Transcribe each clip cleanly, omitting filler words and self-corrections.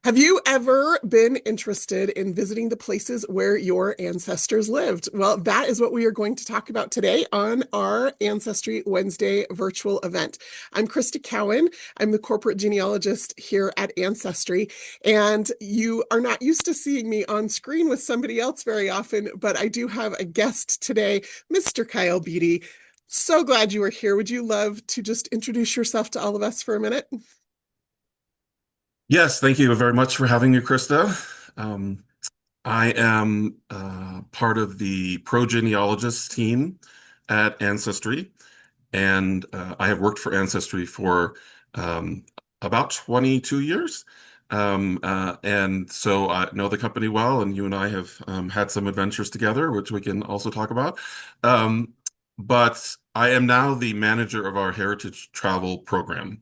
Have you ever been interested in visiting the places where your ancestors lived? Well, that is what we are going to talk about today on our Ancestry Wednesday virtual event. I'm Krista Cowan. I'm the corporate genealogist here at Ancestry, and you are not used to seeing me on screen with somebody else very often, but I do have a guest today, Mr. Kyle Beatty. So glad you are here. Would you love to just introduce yourself to all of us for a minute? Yes, thank you very much for having me, Krista. Um, I am part of the pro-genealogist team at Ancestry, and I have worked for Ancestry for um, about 22 years. And so I know the company well, and you and I have had some adventures together, which we can also talk about. Um, but I am now the manager of our heritage travel program.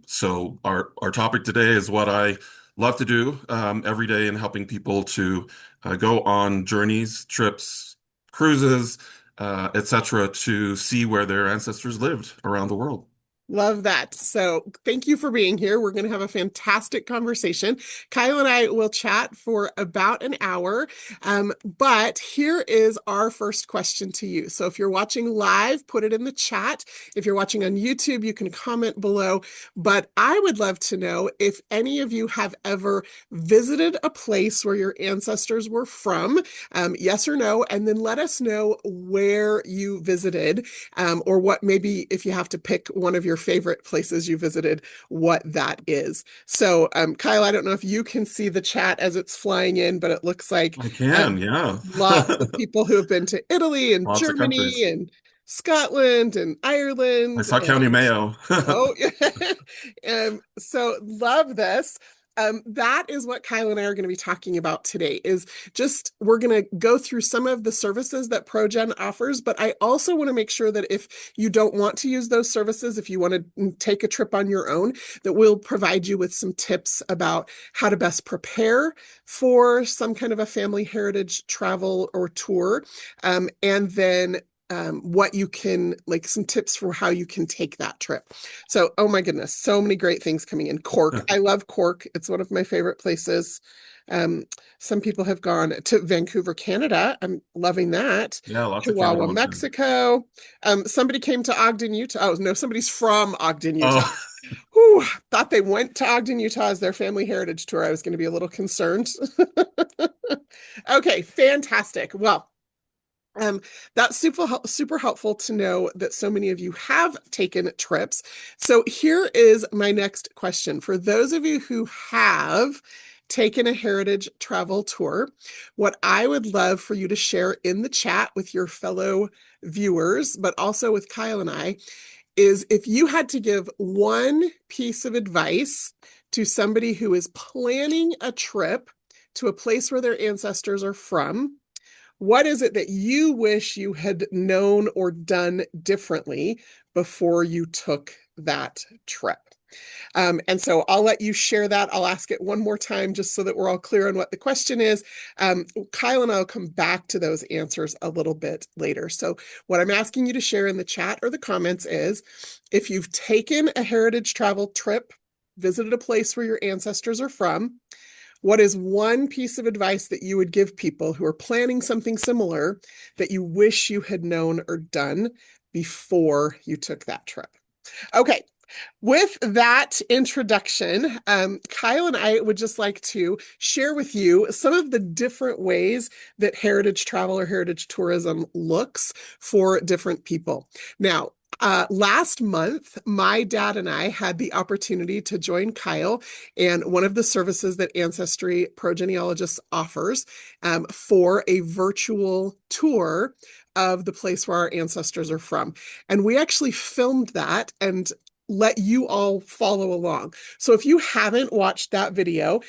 So our topic today is what I love to do every day in helping people to go on journeys, trips, cruises, etc., to see where their ancestors lived around the world. Love that. So, thank you for being here. We're going to have a fantastic conversation. Kyle and I will chat for about an hour. But here is our first question to you. So, if you're watching live, put it in the chat. If you're watching on YouTube, you can comment below. But I would love to know if any of you have ever visited a place where your ancestors were from, yes or no, and then let us know where you visited, or what maybe if you have to pick one of your favorite places you visited, what that is. So, Kyle, I don't know if you can see the chat as it's flying in, but it looks like I can, yeah. lots of people who have been to Italy and Lots of Germany countries. and Scotland and I Ireland saw County and Mayo. oh, so love this. That is what Kyle and I are going to be talking about today is just we're going to go through some of the services that ProGen offers, but I also want to make sure that if you don't want to use those services, if you want to take a trip on your own, that we'll provide you with some tips about how to best prepare for some kind of a family heritage travel or tour. And then what you can, like some tips for how you can take that trip. So, oh my goodness, so many great things coming in. Cork. I love Cork. It's one of my favorite places. Um, some people have gone to Vancouver, Canada. I'm loving that. Yeah, lots of Canada Chihuahua, ones here. Mexico. Somebody came to Ogden, Utah. Oh, no, somebody's from Ogden, Utah. Oh, Whew, thought they went to Ogden, Utah as their family heritage tour. I was going to be a little concerned. Okay, fantastic. Well, um, that's super helpful to know that so many of you have taken trips. So here is my next question. For those of you who have taken a heritage travel tour, what I would love for you to share in the chat with your fellow viewers, but also with Kyle and I, is if you had to give one piece of advice to somebody who is planning a trip to a place where their ancestors are from, what is it that you wish you had known or done differently before you took that trip? And so I'll let you share that. I'll ask it one more time just so that we're all clear on what the question is. Kyle and I'll come back to those answers a little bit later. So, what I'm asking you to share in the chat or the comments is if you've taken a heritage travel trip, visited a place where your ancestors are from, what is one piece of advice that you would give people who are planning something similar that you wish you had known or done before you took that trip? Okay, with that introduction, Kyle and I would just like to share with you some of the different ways that heritage travel or heritage tourism looks for different people. Now, last month, my dad and I had the opportunity to join Kyle and one of the services that Ancestry Progenealogists offers for a virtual tour of the place where our ancestors are from. And we actually filmed that and let you all follow along. So if you haven't watched that video,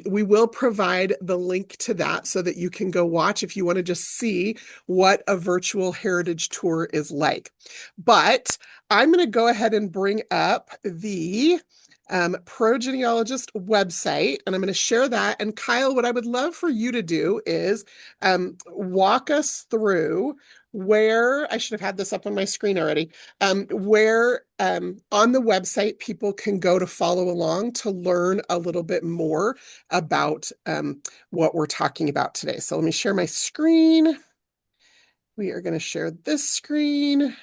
we will provide the link to that so that you can go watch if you want to just see what a virtual heritage tour is like. But I'm going to go ahead and bring up the Progenealogist website, and I'm going to share that. And Kyle, what I would love for you to do is walk us through where I should have had this up on my screen already, where on the website people can go to follow along to learn a little bit more about what we're talking about today. So let me share my screen. We are going to share this screen.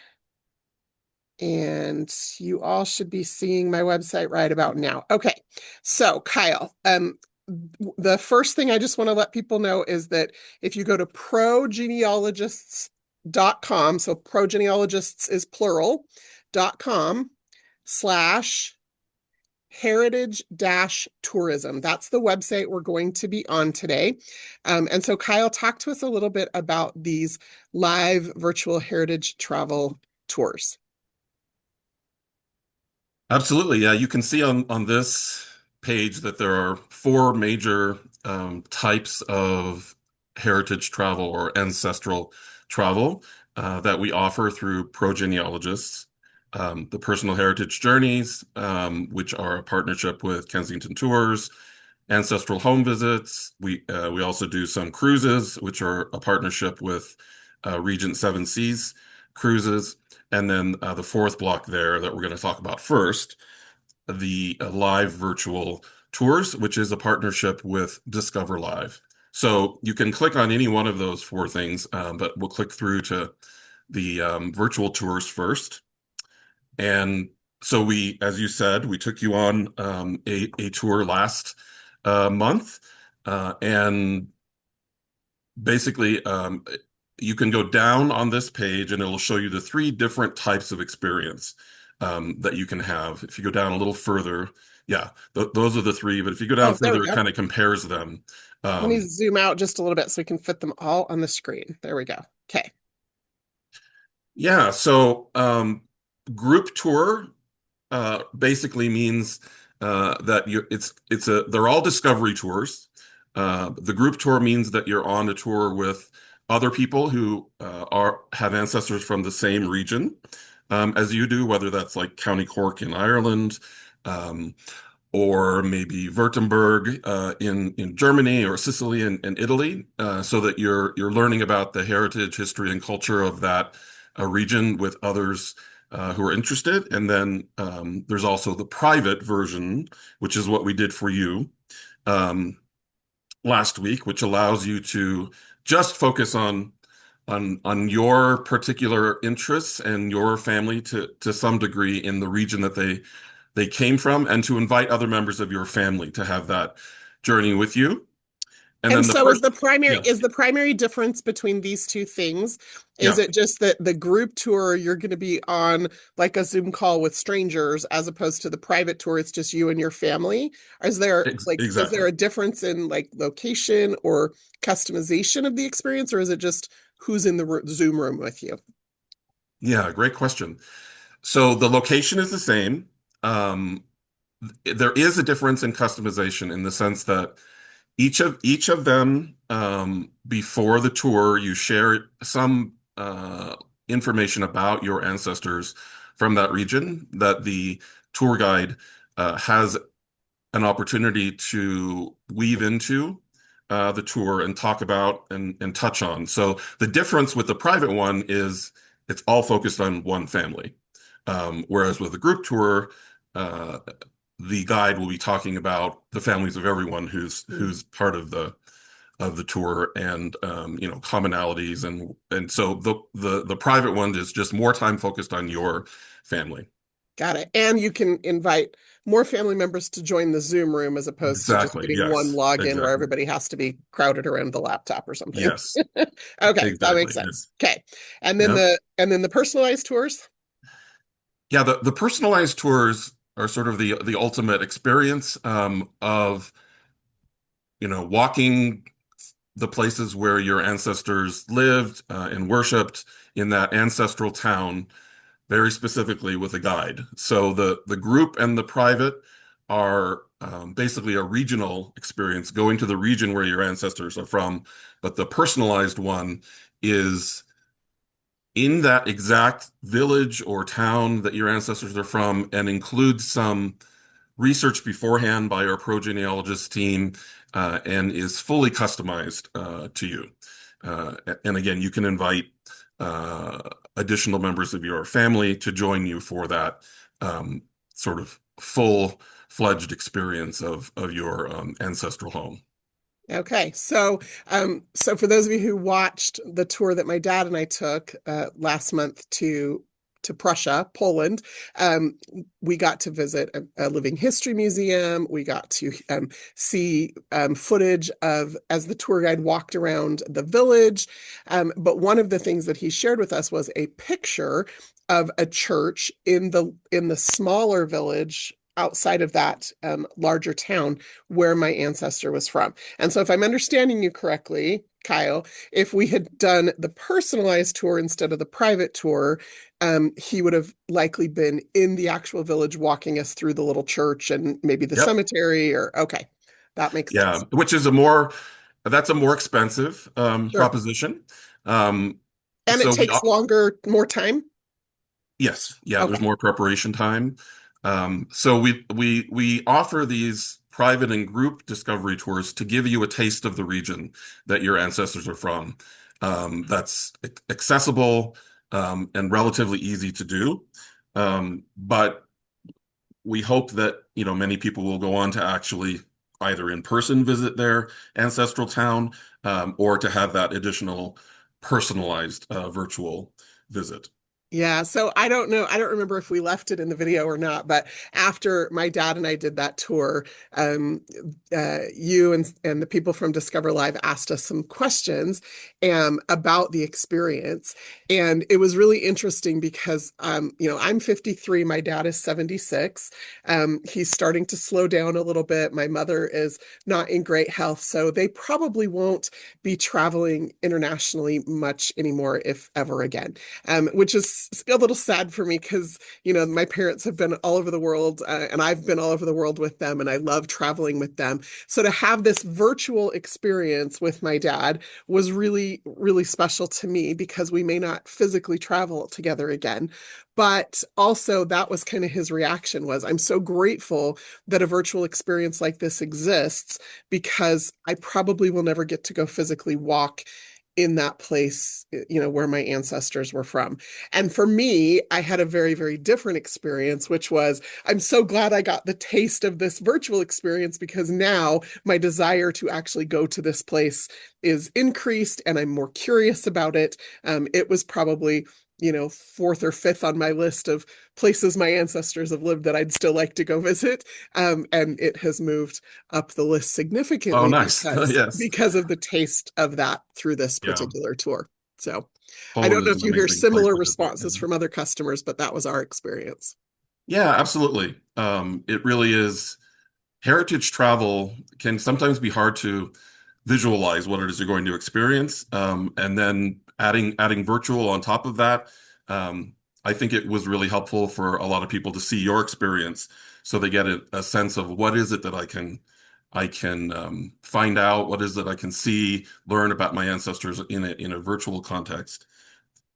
And you all should be seeing my website right about now. Okay, so Kyle, the first thing I just want to let people know is that if you go to progenealogists.com, so progenealogists is plural.com slash heritage dash tourism. That's the website we're going to be on today. And so Kyle, talk to us a little bit about these live virtual heritage travel tours. Absolutely. Yeah, you can see on this page that there are four major types of heritage travel or ancestral travel that we offer through progenealogists. The personal heritage journeys, which are a partnership with Kensington Tours, ancestral home visits. We also do some cruises, which are a partnership with Regent Seven Seas Cruises. And then the fourth block there that we're going to talk about first, the live virtual tours, which is a partnership with Discover Live. So you can click on any one of those four things, but we'll click through to the virtual tours first. And so as you said, we took you on a tour last month, and basically, you can go down on this page and it'll show you the three different types of experience that you can have. If you go down a little further, yeah, those are the three. But if you go down Oh, there we further, it go. kind of compares them. Let me Um, zoom out just a little bit so we can fit them all on the screen. There we go. Okay. yeah, so group tour basically means that they're all discovery tours. The group tour means that you're on a tour with other people who have ancestors from the same region as you do, whether that's like County Cork in Ireland, um, or maybe Württemberg in Germany, or Sicily in Italy, so that you're learning about the heritage, history, and culture of that region with others who are interested. And then there's also the private version, which is what we did for you um, last week, which allows you to just focus on your particular interests and your family to some degree in the region that they came from, and to invite other members of your family to have that journey with you. And And then the so person, yeah, is the primary difference between these two things, is yeah, it just that the group tour you're going to be on like a Zoom call with strangers as opposed to the private tour it's just you and your family? Is there exactly. a difference in like location or customization of the experience, or is it just who's in the Zoom room with you? Yeah, great question. So the location is the same. Um, there is a difference in customization in the sense that each of them, before the tour, you share some information about your ancestors from that region that the tour guide has an opportunity to weave into the tour and talk about and touch on. So the difference with the private one is it's all focused on one family. Whereas with a group tour, uh, the guide will be talking about the families of everyone who's part of the tour, and commonalities, and so the private one is just more time focused on your family. Got it. And you can invite more family members to join the Zoom room as opposed to just Exactly. getting one Yes. login where Exactly. everybody has to be crowded around the laptop or something. Yes. Okay, that Exactly. makes Yeah. sense. Okay. Yeah. And then the personalized tours. Yeah. The personalized tours are sort of the ultimate experience of walking the places where your ancestors lived and worshipped in that ancestral town, very specifically with a guide. So the group and the private are basically a regional experience, going to the region where your ancestors are from, but the personalized one is in that exact village or town that your ancestors are from, and includes some researched beforehand by our progenealogist team and is fully customized to you. And again, you can invite uh, additional members of your family to join you for that sort of full-fledged experience of your ancestral home. Okay, so for those of you who watched the tour that my dad and I took last month to Prussia, Poland, um, we got to visit a living history museum. We got to see footage of as the tour guide walked around the village. But one of the things that he shared with us was a picture of a church in the smaller village outside of that larger town where my ancestor was from. And so, if I'm understanding you correctly, Kyle, if we had done the personalized tour instead of the private tour, he would have likely been in the actual village walking us through the little church and maybe the Yep. cemetery, or okay, that makes Yeah, sense. which is that's a more expensive Sure. proposition. Um, And it so we takes longer, more time. Yes, yeah, there's Okay. more preparation time. So we offer these private and group discovery tours to give you a taste of the region that your ancestors are from. That's accessible and relatively easy to do. But we hope that, many people will go on to actually either in person visit their ancestral town or to have that additional personalized virtual visit. Yeah, so I don't know. I don't remember if we left it in the video or not, but after my dad and I did that tour, um, you and the people from Discover Live asked us some questions about the experience. And it was really interesting because, I'm 53, my dad is 76. He's starting to slow down a little bit. My mother is not in great health, so they probably won't be traveling internationally much anymore, if ever again, which is a little sad for me because, my parents have been all over the world and I've been all over the world with them and I love traveling with them. So to have this virtual experience with my dad was really, really special to me because we may not physically travel together again. But also that was kind of his reaction was, I'm so grateful that a virtual experience like this exists because I probably will never get to go physically walk in that place, where my ancestors were from. And for me, I had a very, very different experience, which was I'm so glad I got the taste of this virtual experience because now my desire to actually go to this place is increased and I'm more curious about it. It was probably, fourth or fifth on my list of places my ancestors have lived that I'd still like to go visit. And it has moved up the list Oh, significantly nice. Yes. because of the taste of that through this Yeah. particular tour. So I don't Poland know is if an you hear amazing place similar to visit. Yeah. responses from other customers, but that was our experience. Yeah, absolutely. It really is. Heritage travel can sometimes be hard to visualize what it is you're going to experience. And then adding virtual on top of that, um, I think it was really helpful for a lot of people to see your experience so they get a sense of what is it that I can find out, what is it I can see, learn about my ancestors in a virtual context.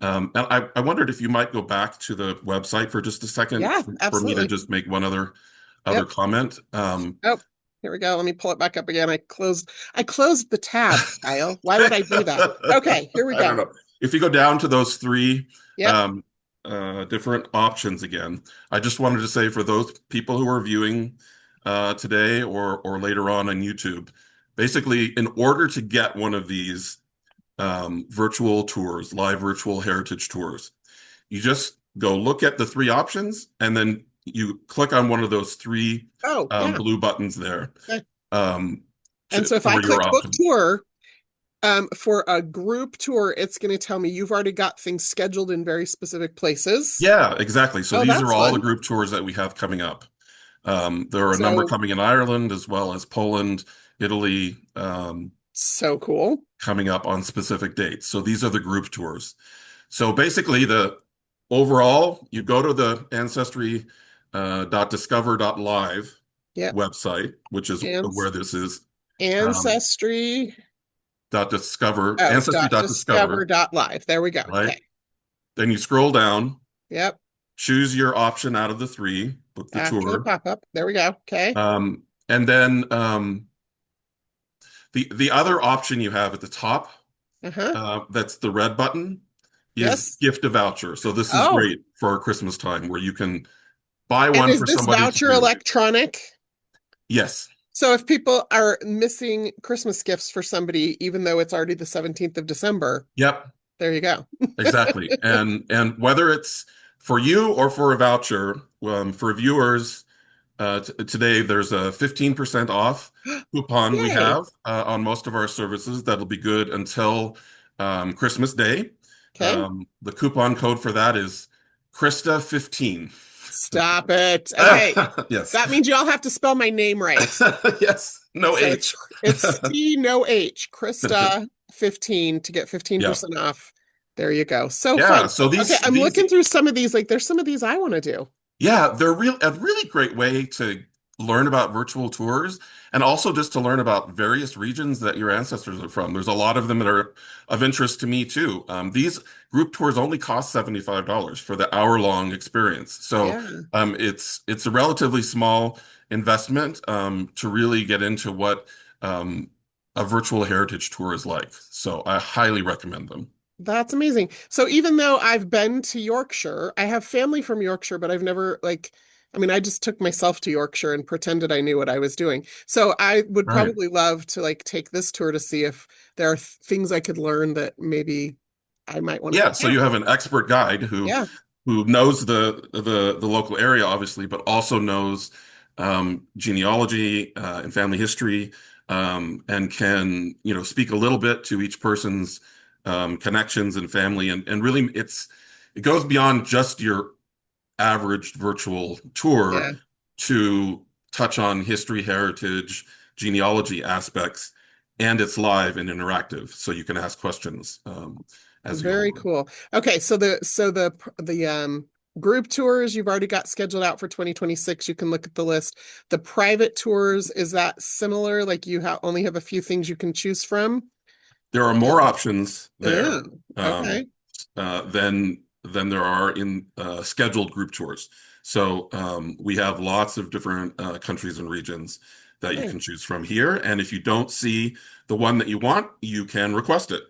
And I wondered if you might go back to the website for just a second Yeah, for me to absolutely. just make one other Yep. comment. Oh, here we go. Let me pull it back up again. I closed the tab, Kyle. Why would I do that? Okay, here we I don't go. know. If you go down to those three Yep. um, different options again, I just wanted to say for those people who are viewing today or later on YouTube, basically, in order to get one of these virtual tours, live virtual heritage tours, you just go look at the three options and then you click on one of those three Oh, yeah. blue buttons there Okay. um, And so if I for your click book option. tour, for a group tour, it's going to tell me you've already got things scheduled in very specific places. Yeah, exactly. So Oh, these are that's all the fun. group tours that we have coming up. There are a number So, coming in Ireland as well as Poland, Italy, so cool. coming up on specific dates. So these are the group tours. So basically, the overall, you go to the Ancestry .discover.live Yep. website, which is And where this is. Um, Ancestry. .discover, Oh, dot discover Ancestry.discover, dot live. There we go. right? Okay. Then you scroll down Yep. choose your option out of the three, book the After the tour. pop-up. There we go. Okay. And then the other option you have at the top, Uh-huh. that's the red button, is Yes. gift a voucher. So this is Oh, great for Christmas time where you can buy and one is for this somebody to voucher do. electronic? Yes. So if people are missing Christmas gifts for somebody, even though it's already the 17th of December, Yep. there you go. Exactly. And whether it's for you or for a voucher, for viewers, today there's a 15% off coupon we Yay. have on most of our services that'll be good until Christmas Day. Okay. The coupon code for that is Krista15. Stop it. Okay. Yes. That means you all have to spell my name right. Yes. No So H. it's C no H, Krista 15 to get Yeah. 15% off. There you go. So Yeah. fun. So Okay, these I'm these looking through some of these. Like there's some of these I want to do. Yeah, they're a really great way to learn about virtual tours and also just to learn about various regions that your ancestors are from. There's a lot of them that are of interest to me too. These group tours only cost $75 for the hour-long experience. So Yeah. it's a relatively small investment to really get into what a virtual heritage tour is like. So I highly recommend them. That's amazing. So even though I've been to Yorkshire, I have family from Yorkshire, but I've never like, I mean, I just took myself to Yorkshire and pretended I knew what I was doing. So I would Right. probably love to like take this tour to see if there are things I could learn that maybe I might want to Yeah, pick so out. you have an expert guide Yeah, who knows the local area, obviously, but also knows genealogy and family history, and can, speak a little bit to each person's connections and family, and really it goes beyond just your average virtual tour yeah. to touch on history, heritage, genealogy aspects, and it's live and interactive, so you can ask questions as you go Very along. cool. Okay, so the group tours you've already got scheduled out for 2026. You can look at the list. The private tours, is that similar? Like you only have a few things you can choose from? There are more options there Oh, um, okay. than there are in scheduled group tours. So we have lots of different countries and regions that you Okay. can choose from here. And if you don't see the one that you want, you can request it.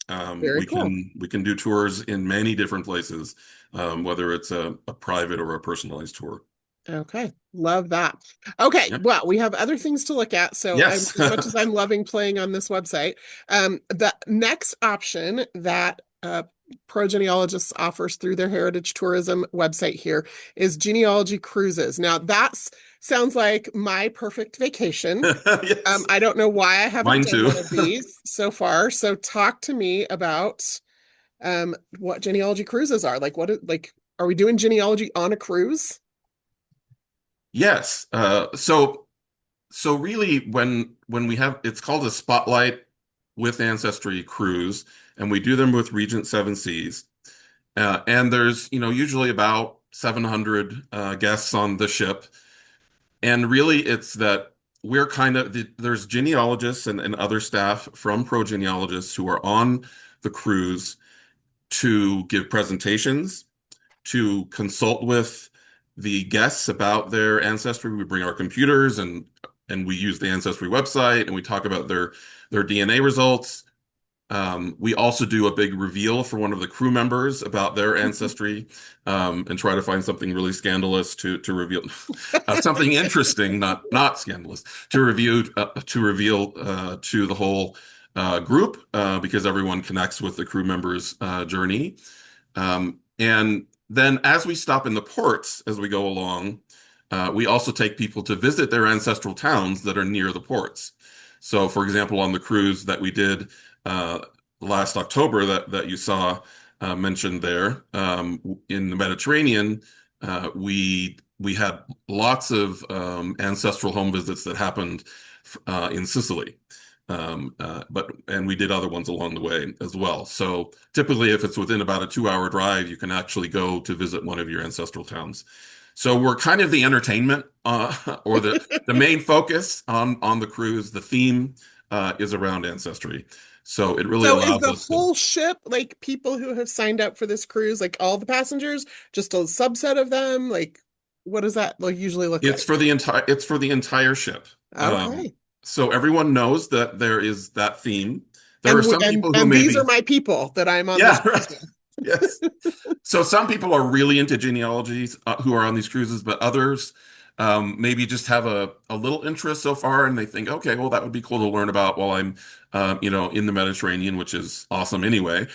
Very cool. We can do tours in many different places, whether it's a private or a personalized tour. Okay, love that. Okay, Yep. well, we have other things to look at. So, Yes. as much as I'm loving playing on this website, the next option that Progenealogists offers through their heritage tourism website here is genealogy cruises. Now, sounds like my perfect vacation. Yes. I don't know why I haven't Mine done too. one of these so far. So, talk to me about what genealogy cruises are. Like, are we doing genealogy on a cruise? Yes. So really, when we have, it's called a Spotlight with Ancestry cruise, and we do them with Regent Seven Seas. And there's, usually about 700 guests on the ship. And really, it's that we're there's genealogists and other staff from Progenealogists who are on the cruise to give presentations, to consult with the guests about their ancestry. We bring our computers and we use the Ancestry website and we talk about their DNA results. We also do a big reveal for one of the crew members about their ancestry, and try to find something really scandalous to reveal, something interesting, not scandalous, to reveal to the whole group, because everyone connects with the crew member's journey. And then as we stop in the ports as we go along, we also take people to visit their ancestral towns that are near the ports. So, for example, on the cruise that we did uh, last October that you saw mentioned there in the Mediterranean, we had lots of ancestral home visits that happened in Sicily. And we did other ones along the way as well. So typically, if it's within about a 2-hour drive, you can actually go to visit one of your ancestral towns. So we're kind of the entertainment, or the main focus on the cruise. The theme is around ancestry. So it really So is allows the us to. whole ship like people who have signed up for this cruise, like all the passengers, just a subset of them? Like, what does that like usually look like? It's for the entire ship. Okay. So everyone knows that there is that theme. There are some people who And these are maybe, my people that I'm on this yeah, cruise right. Yes. So some people are really into genealogies who are on these cruises, but others maybe just have a little interest so far, and they think, okay, well, that would be cool to learn about while I'm, in the Mediterranean, which is awesome anyway.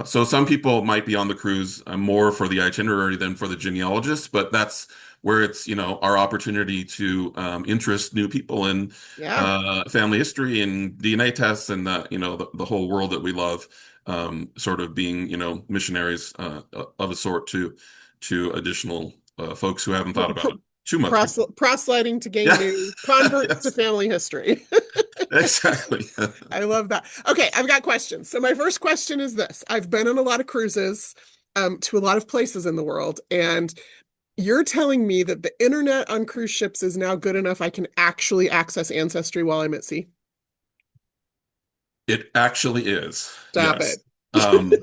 So some people might be on the cruise more for the itinerary than for the genealogist, but that's where it's, our opportunity to interest new people in Yeah. family history and DNA tests and the whole world that we love sort of being, missionaries of a sort to additional folks who haven't thought about it too much before. Proselyting to gain Yeah, new converts to yes, family history. exactly. I love that. Okay, I've got questions. So my first question is this. I've been on a lot of cruises to a lot of places in the world, and you're telling me that the internet on cruise ships is now good enough I can actually access Ancestry while I'm at sea? It actually is. Stop Yes. it. Um,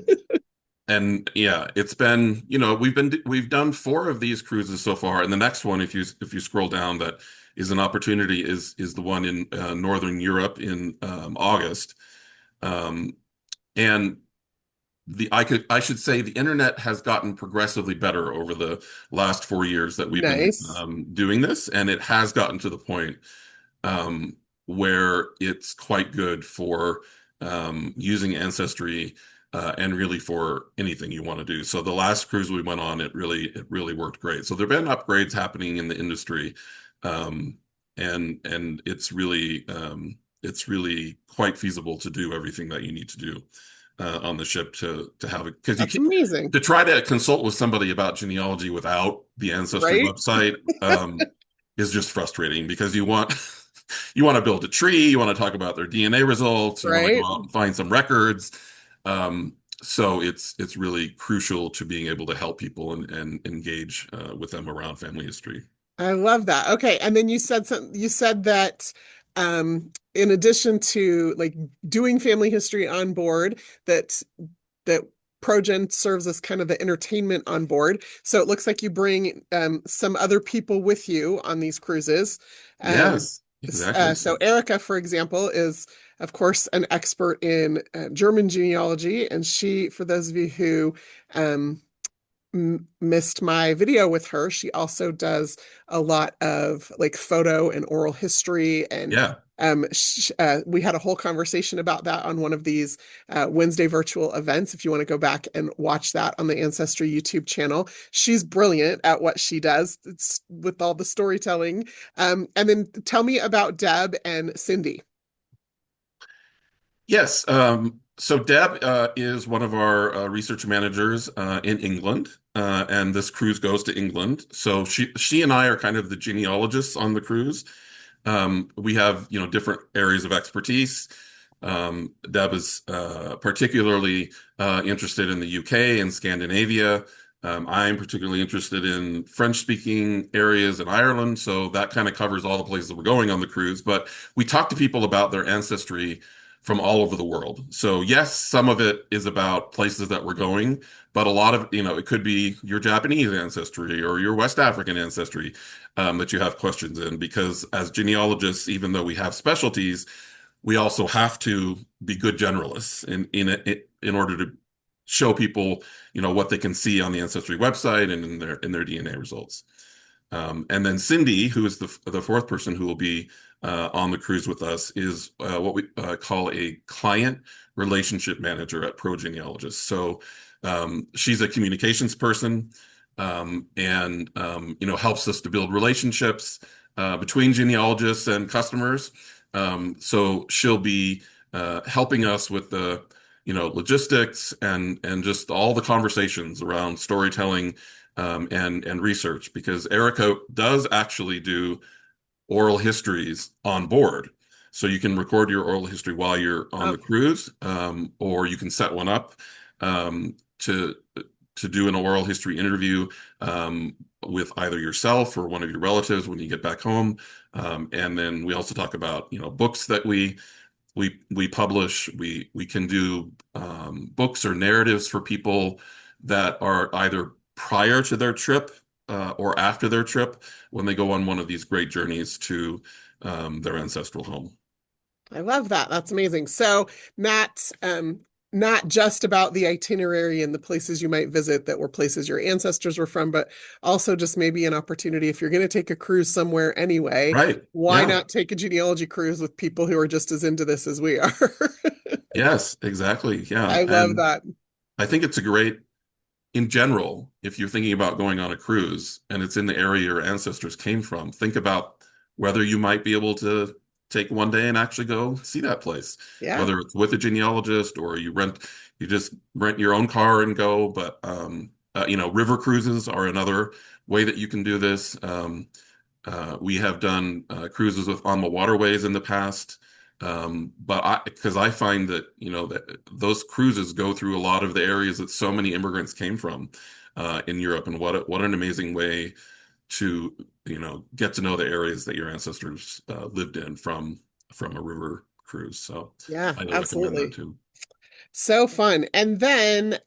and yeah, it's been, we've done four of these cruises so far, and the next one, if you scroll down, that is an opportunity is the one in Northern Europe in August. Um, and I should say the internet has gotten progressively better over the last 4 years that we've been Nice. doing this, and it has gotten to the point um, where it's quite good for using Ancestry and really for anything you want to do. So the last cruise we went on, it really worked great. So there've been upgrades happening in the industry, um, and it's really quite feasible to do everything that you need to do on the ship to have it because you That's can't amazing, to try to consult with somebody about genealogy without the Ancestry right? website is just frustrating because you want to build a tree, you want to talk about their DNA results, you want to go Right? out and find some records. So it's really crucial to being able to help people and engage with them around family history. I love that. Okay, and then you said that in addition to like doing family history on board, that Progen serves as kind of the entertainment on board. So it looks like you bring some other people with you on these cruises. Um, Yes, exactly. so Erica, for example, is of course an expert in German genealogy, and she, for those of you who missed my video with her, she also does a lot of like photo and oral history. And Yeah. we had a whole conversation about that on one of these Wednesday virtual events. If you want to go back and watch that on the Ancestry YouTube channel, she's brilliant at what she does. It's with all the storytelling. And then tell me about Deb and Cindy. Yes. So Deb is one of our research managers in England, and this cruise goes to England. So she and I are kind of the genealogists on the cruise. We have, different areas of expertise. Deb is particularly interested in the UK and Scandinavia. I'm particularly interested in French-speaking areas in Ireland, so that kind of covers all the places that we're going on the cruise. But we talk to people about their ancestry from all over the world. So yes, some of it is about places that we're going, but a lot of, it could be your Japanese ancestry or your West African ancestry that you have questions in, because as genealogists, even though we have specialties, we also have to be good generalists in order to show people, what they can see on the Ancestry website and in their DNA results. And then Cindy, who is the fourth person who will be on the cruise with us, is what we call a client relationship manager at ProGenealogist. So she's a communications person and helps us to build relationships between genealogists and customers. So she'll be helping us with the logistics and just all the conversations around storytelling and research, because Erica does actually do oral histories on board. So you can record your oral history while you're on the Oh, cruise, or you can set one up to do an oral history interview with either yourself or one of your relatives when you get back home. And then we also talk about books that we we publish, we can do books or narratives for people that are either prior to their trip or after their trip when they go on one of these great journeys to their ancestral home. I love that. That's amazing. So, Matt, not just about the itinerary and the places you might visit that were places your ancestors were from, but also just maybe an opportunity if you're going to take a cruise somewhere anyway, Right. why Yeah. not take a genealogy cruise with people who are just as into this as we are? Yes, exactly. Yeah. I love And that. I think it's a great in general, if you're thinking about going on a cruise and it's in the area your ancestors came from, think about whether you might be able to take one day and actually go see that place, Yeah. whether it's with a genealogist or you just rent your own car and go. But river cruises are another way that you can do this. We have done cruises with on the waterways in the past. Because I find that, that those cruises go through a lot of the areas that so many immigrants came from in Europe, and what an amazing way to, get to know the areas that your ancestors lived in from a river cruise. So Yeah, I recommend that absolutely. too. So fun. And then,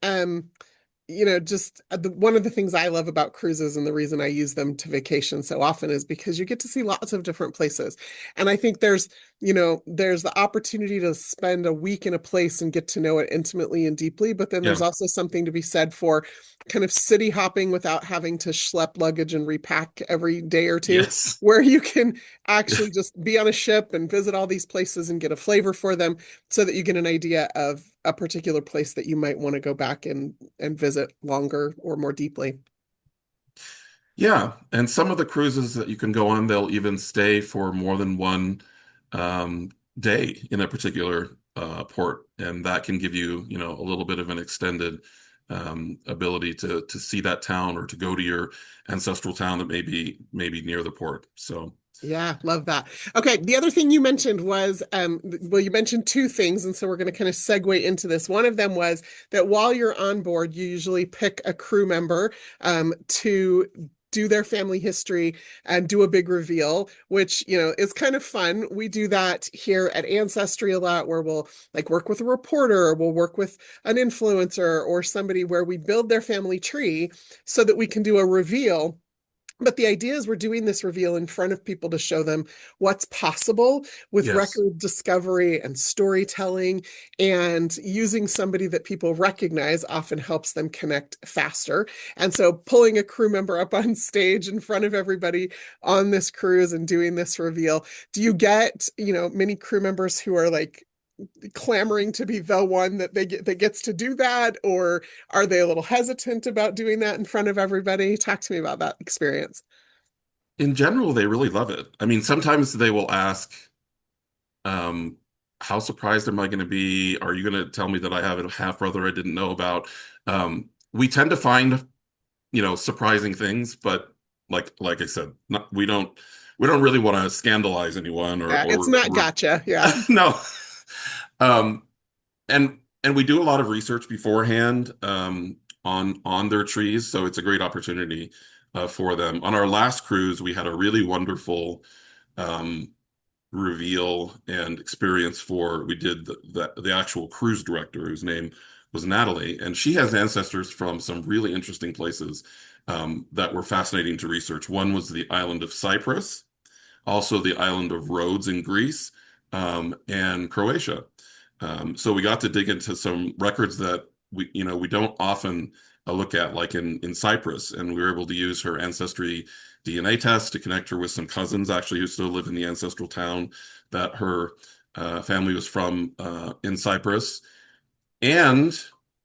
just one of the things I love about cruises and the reason I use them to vacation so often is because you get to see lots of different places. And I think there's the opportunity to spend a week in a place and get to know it intimately and deeply. But then there's Yeah. also something to be said for kind of city hopping without having to schlep luggage and repack every day or two, Yes. where you can actually just be on a ship and visit all these places and get a flavor for them so that you get an idea of a particular place that you might want to go back and visit longer or more deeply. Yeah, and some of the cruises that you can go on, they'll even stay for more than one um, day in a particular port, and that can give you, a little bit of an extended ability to see that town or to go to your ancestral town that may be near the port. So, Yeah, love that. Okay, the other thing you mentioned was, well, you mentioned two things, and so we're going to kind of segue into this. One of them was that while you're on board, you usually pick a crew member to do their family history and do a big reveal, which, is kind of fun. We do that here at Ancestry a lot, where we'll like work with a reporter, or we'll work with an influencer or somebody where we build their family tree so that we can do a reveal. But the idea is we're doing this reveal in front of people to show them what's possible with yes. record discovery and storytelling, and using somebody that people recognize often helps them connect faster. And so pulling a crew member up on stage in front of everybody on this cruise and doing this reveal, do you get, many crew members who are like clamoring to be the one that gets to do that, or are they a little hesitant about doing that in front of everybody? Talk to me about that experience. In general, they really love it. I mean, sometimes they will ask, um, how surprised am I going to be? Are you going to tell me that I have a half brother I didn't know about? We tend to find surprising things, but like I said, we don't really want to scandalize anyone or It's or not or gotcha. Yeah. no. Um, and we do a lot of research beforehand on their trees, so it's a great opportunity for them. On our last cruise, we had a really wonderful um, reveal and experience for we did the actual cruise director whose name was Natalie, and she has ancestors from some really interesting places that were fascinating to research. One was the island of Cyprus, also the island of Rhodes in Greece, and Croatia. So we got to dig into some records that we don't often look at, like in Cyprus, and we were able to use her ancestry DNA test to connect her with some cousins actually who still live in the ancestral town that her family was from in Cyprus. And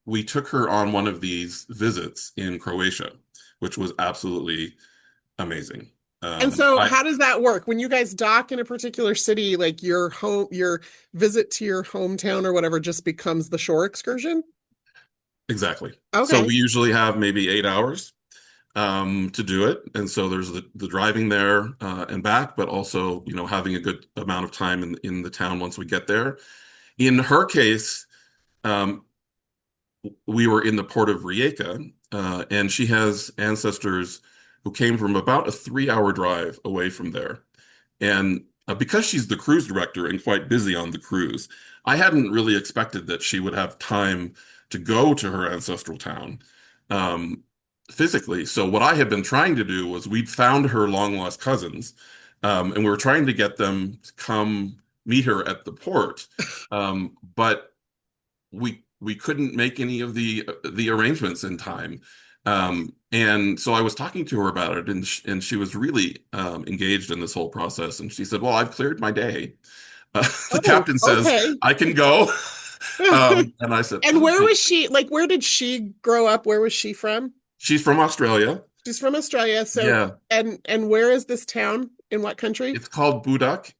we took her on one of these visits in Croatia, which was absolutely amazing. And so I how does that work? When you guys dock in a particular city, like your visit to your hometown or whatever just becomes the shore excursion? Exactly. So Okay. we usually have maybe 8 hours to do it, and so there's the driving there and back, but also having a good amount of time in the town once we get there. In her case, um, we were in the port of Rijeka, and she has ancestors who came from about a 3-hour drive away from there. And because she's the cruise director and quite busy on the cruise, I hadn't really expected that she would have time to go to her ancestral town um, physically. So what I had been trying to do was we'd found her long lost cousins, and we were trying to get them to come meet her at the port. But we couldn't make any of the arrangements in time. And so I was talking to her about it, and she was really engaged in this whole process. And she said, "Well, I've cleared my day. The Oh, captain says okay. I can go." And I said, And where "Okay." was she? Like, where did she grow up? Where was she from? She's from Australia. She's from Australia. So, Yeah, and where is this town? In what country? it's called Budak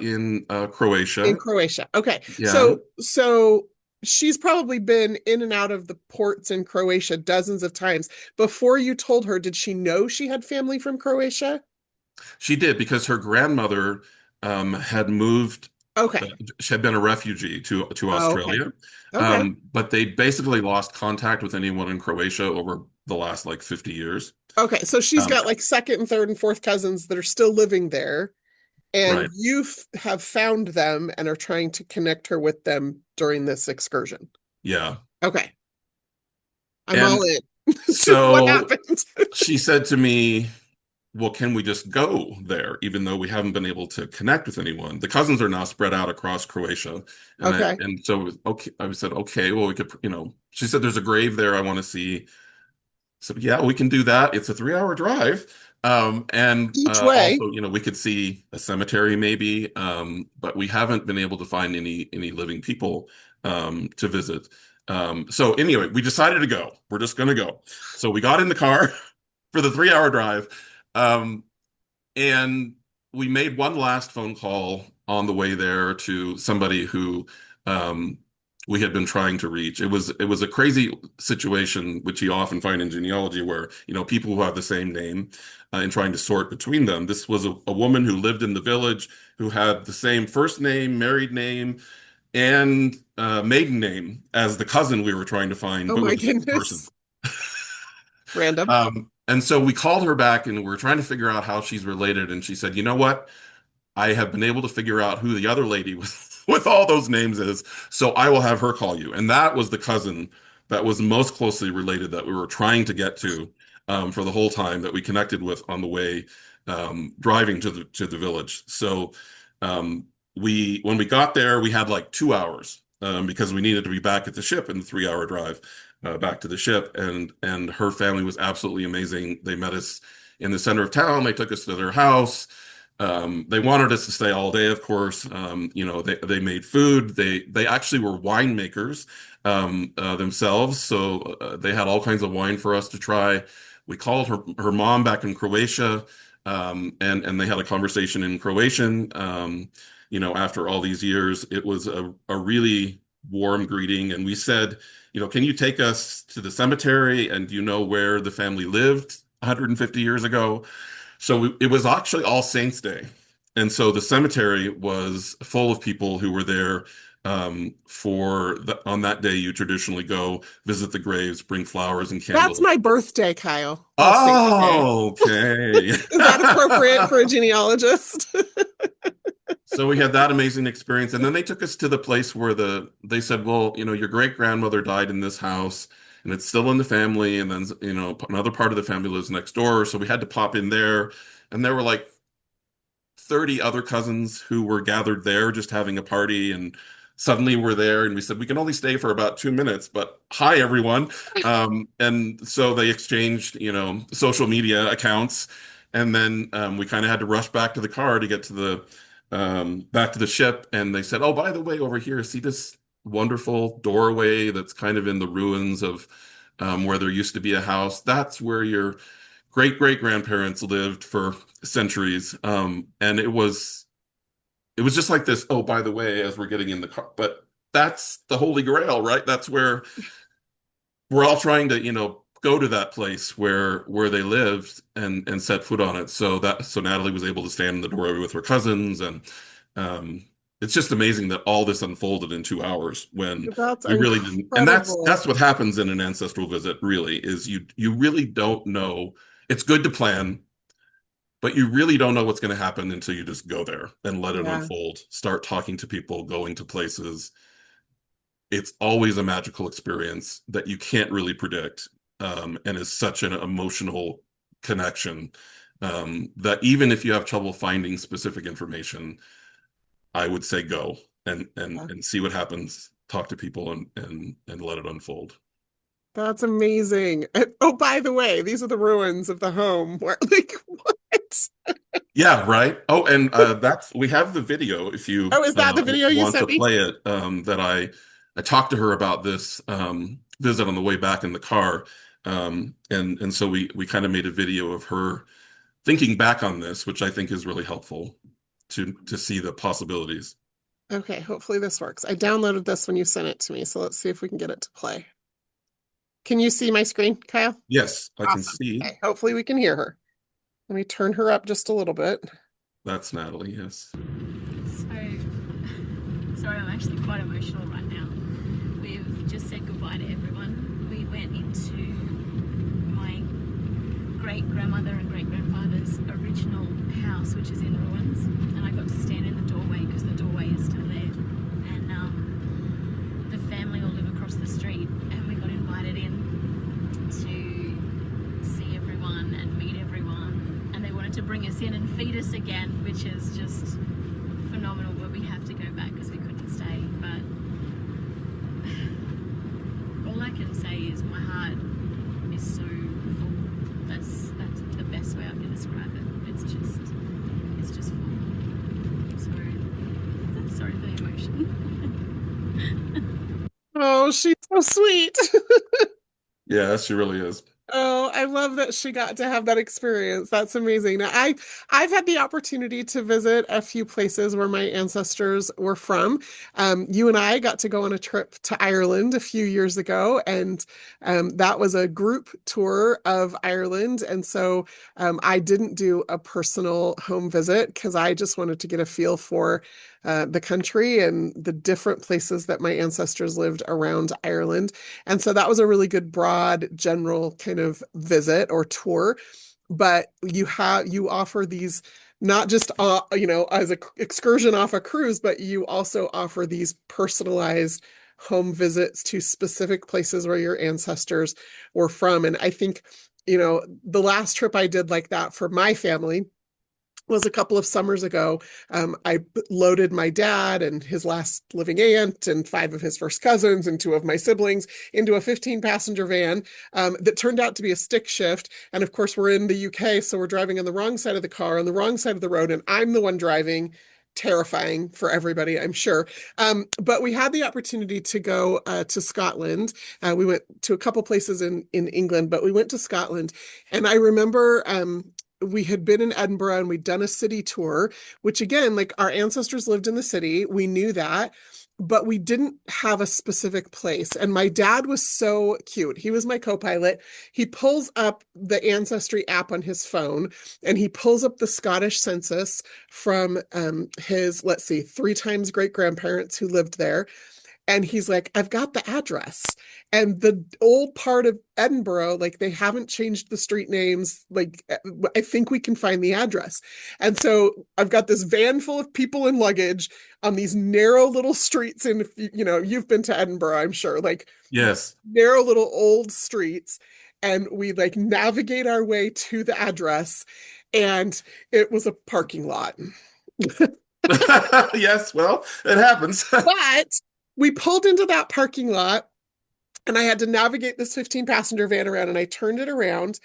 in In Croatia. Croatia. Okay. Yeah, So she's probably been in and out of the ports in Croatia dozens of times. Before you told her, did she know she had family from Croatia? she did because her grandmother had moved. Okay. She had been a refugee to Oh, okay. Australia, Okay. but they basically lost contact with anyone in Croatia over the last like 50 years. Okay. So she's Um, got like second and third and fourth cousins that are still living there, and right. you have found them and are trying to connect her with them during this excursion. Yeah. Okay. I'm all And in. What so happened? she said to me, "Well, can we just go there, even though we haven't been able to connect with anyone?" The cousins are now spread out across Croatia, Okay. and so okay, I said, "Okay, well, we could, She said, "There's a grave there I want to see." So yeah, we can do that. It's a 3 hour drive. And Each way. also, we could see a cemetery maybe, but we haven't been able to find any living people to visit. So anyway, we decided to go. We're just gonna go. So we got in the car for the 3 hour drive. Um, and we made one last phone call on the way there to somebody who um, we had been trying to reach. It was a crazy situation, which you often find in genealogy, where people who have the same name and trying to sort between them. This was a woman who lived in the village who had the same first name, married name, and maiden name as the cousin we were trying to find, Oh but my with a different person. goodness. Random. And so we called her back and we were trying to figure out how she's related. And she said, "You know what? I have been able to figure out who the other lady with all those names is. So I will have her call you." And that was the cousin that was most closely related that we were trying to get to for the whole time that we connected with on the way driving to the village. So um, when we got there, we had like 2 hours because we needed to be back at the ship in the 3 hour drive back to the ship. And her family was absolutely amazing. They met us in the center of town. They took us to their house. They wanted us to stay all day, of course. They made food. They actually were winemakers themselves, so they had all kinds of wine for us to try. We called her mom back in Croatia, and they had a conversation in Croatian. After all these years, it was a really warm greeting, and we said, "Can you take us to the cemetery? And do you know where the family lived 150 years ago?" So it was actually All Saints Day. And so the cemetery was full of people who were there on that day. You traditionally go visit the graves, bring flowers and That's candles. my birthday, Kyle. All Saints Day. Oh, okay. Is that appropriate for a genealogist? So we had that amazing experience. And then they took us to the place where they said, "Well, your great grandmother died in this house and it's still in the family. And then, another part of the family lives next door." So we had to pop in there. And there were like 30 other cousins who were gathered there just having a party, and suddenly we're there and we said we can only stay for about 2 minutes, but hi everyone. And so they exchanged social media accounts, and then we kind of had to rush back to the car to get to the back to the ship. And they said, "Oh, by the way, over here, see this wonderful doorway that's kind of in the ruins of where there used to be a house? That's where your great great grandparents lived for centuries." And it was just like this. Oh, by the way, as we're getting in the car, but that's the Holy Grail, right? That's where we're all trying to, go to that place where they lived and set foot on it. So Natalie was able to stand in the doorway with her cousins, and um, it's just amazing that all this unfolded in 2 hours when That's we really didn't. And that's incredible. what happens in an ancestral visit, really, is you really don't know. It's good to plan, but you really don't know what's going to happen until you just go there and let it Yeah. unfold. Start talking to people, going to places. It's always a magical experience that you can't really predict, and is such an emotional connection, that even if you have trouble finding specific information, I would say go and see what happens. Talk to people and let it unfold. That's amazing. Oh, by the way, these are the ruins of the home where, like, what? Yeah, right. Oh, and that's we have the video if you Oh, is that the video you want to sent me? play it. That I talked to her about this visit on the way back in the car, and so we kind of made a video of her thinking back on this, which I think is really helpful to see the possibilities. Okay, hopefully this works. I downloaded this when you sent it to me, so let's see if we can get it to play. Can you see my screen, Kyle? Yes, I can Awesome. see. Okay, hopefully we can hear her. Let me turn her up just a little bit. That's Natalie. Yes. So, sorry, I'm actually quite emotional right now. We've just said goodbye to everyone. We went into my great grandmother and great grandfather's original house, which is in ruins, and I got to stand in the doorway because the doorway is still there. And the family all live across the street, and we got invited in to see everyone and meet everyone. And they wanted to bring us in and feed us again, which is just phenomenal, but we have to go back because we couldn't stay. But all I can say is my heart is so full. That's the best way I can describe it. It's just full. Sorry for the emotion. Oh, she's so sweet. Yeah, she really is. Oh, I love that she got to have that experience. That's amazing. Now, I've had the opportunity to visit a few places where my ancestors were from. You and I got to go on a trip to Ireland a few years ago, and that was a group tour of Ireland. And so I didn't do a personal home visit because I just wanted to get a feel for the country and the different places that my ancestors lived around Ireland. And so that was a really good, broad, general kind of visit or tour. But you offer these not just as an excursion off a cruise, but you also offer these personalized home visits to specific places where your ancestors were from. And I think, the last trip I did like that for my family was a couple of summers ago. I loaded my dad and his last living aunt and five of his first cousins and two of my siblings into a 15-passenger van that turned out to be a stick shift. And of course, we're in the UK, so we're driving on the wrong side of the car, on the wrong side of the road, and I'm the one driving. Terrifying for everybody, I'm sure. But we had the opportunity to go to Scotland. We went to a couple places in England, but we went to Scotland. And I remember we had been in Edinburgh and we'd done a city tour, which again, like our ancestors lived in the city. We knew that, but we didn't have a specific place. And my dad was so cute. He was my co-pilot. He pulls up the Ancestry app on his phone and he pulls up the Scottish census from his, let's see, three times great grandparents who lived there. And he's like, I've got the address. And the old part of Edinburgh, like they haven't changed the street names. Like, I think we can find the address. And so I've got this van full of people and luggage on these narrow little streets. And if you've been to Edinburgh, I'm sure, like Yes. narrow little old streets. And we like navigate our way to the address. And it was a parking lot. Yes, well, it happens. But we pulled into that parking lot and I had to navigate this 15-passenger van around and I turned it around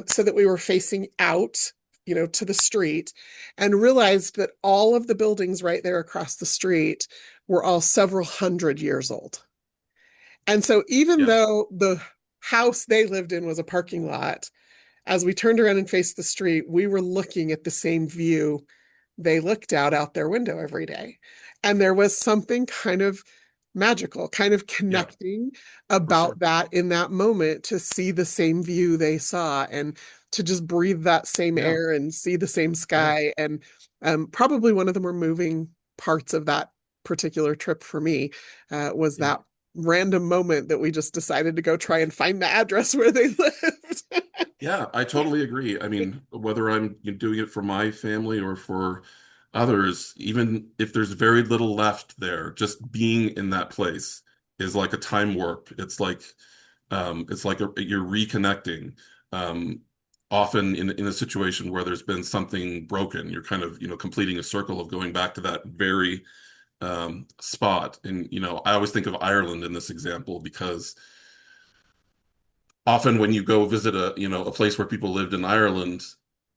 so that we were facing out, to the street and realized that all of the buildings right there across the street were all several hundred years old. And so even Yeah. though the house they lived in was a parking lot, as we turned around and faced the street, we were looking at the same view they looked out their window every day. And there was something kind of magical, kind of Yeah, connecting for sure. about that in that moment to see the same view they saw and to just breathe that same Yeah. air and see the same Yeah. sky. And probably one of the more moving parts of that particular trip for me was Yeah. that random moment that we just decided to go try and find the address where they lived. Yeah, I totally agree. I mean, whether I'm doing it for my family or for others, even if there's very little left there, just being in that place is like a time warp. It's like you're reconnecting. Um, Often in a situation where there's been something broken, you're kind of, completing a circle of going back to that very spot. And, I always think of Ireland in this example because often when you go visit a place where people lived in Ireland,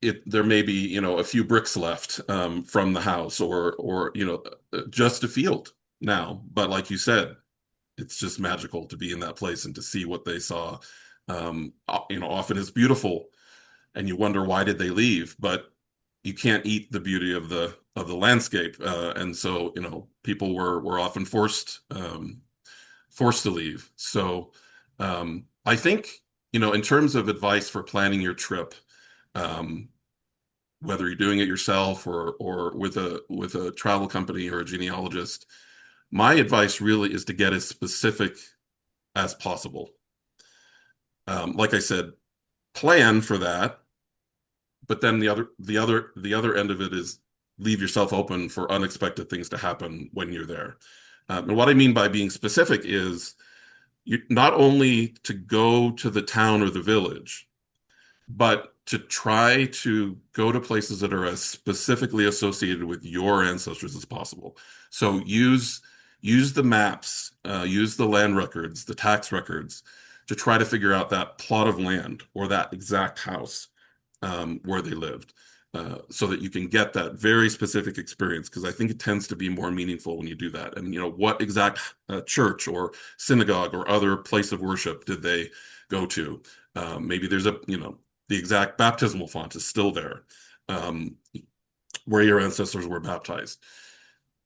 there may be, a few bricks left from the house or just a field now. But like you said, it's just magical to be in that place and to see what they saw. Often it's beautiful and you wonder why did they leave, but you can't eat the beauty of the landscape. And so, people were often forced to leave. So I think, in terms of advice for planning your trip, um, whether you're doing it yourself or with a travel company or a genealogist, my advice really is to get as specific as possible. Like I said, plan for that, but then the other end of it is leave yourself open for unexpected things to happen when you're there. And what I mean by being specific is not only to go to the town or the village, but to try to go to places that are as specifically associated with your ancestors as possible. So use the maps, use the land records, the tax records to try to figure out that plot of land or that exact house where they lived. So that you can get that very specific experience, because I think it tends to be more meaningful when you do that. And what exact church or synagogue or other place of worship did they go to? Maybe there's the exact baptismal font is still there, um, where your ancestors were baptized.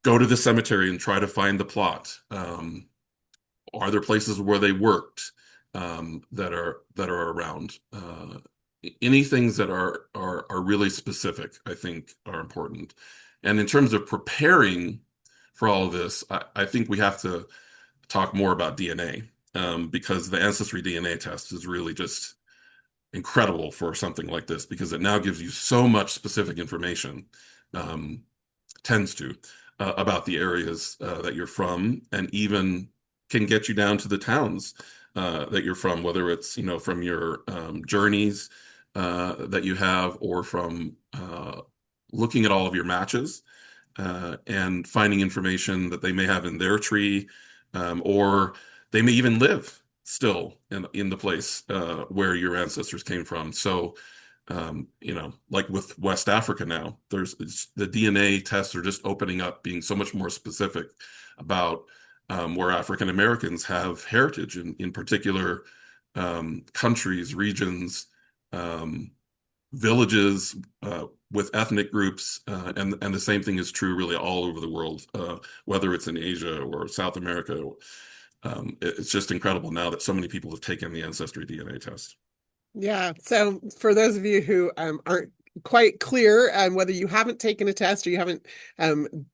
Go to the cemetery and try to find the plot. Are there places where they worked that are around? Any things that are really specific, I think, are important. And in terms of preparing for all of this, I think we have to talk more about DNA, because the Ancestry DNA test is really just incredible for something like this because it now gives you so much specific information, um, tends to, about the areas that you're from, and even can get you down to the towns that you're from, whether it's, from your journeys that you have or from looking at all of your matches and finding information that they may have in their tree, or they may even live still in the place where your ancestors came from. So, like with West Africa now, the DNA tests are just opening up, being so much more specific about where African Americans have heritage in particular countries, regions, um, villages with ethnic groups, and the same thing is true really all over the world, whether it's in Asia or South America. It's just incredible now that so many people have taken the Ancestry DNA test. Yeah. So for those of you who aren't quite clear on whether you haven't taken a test or you haven't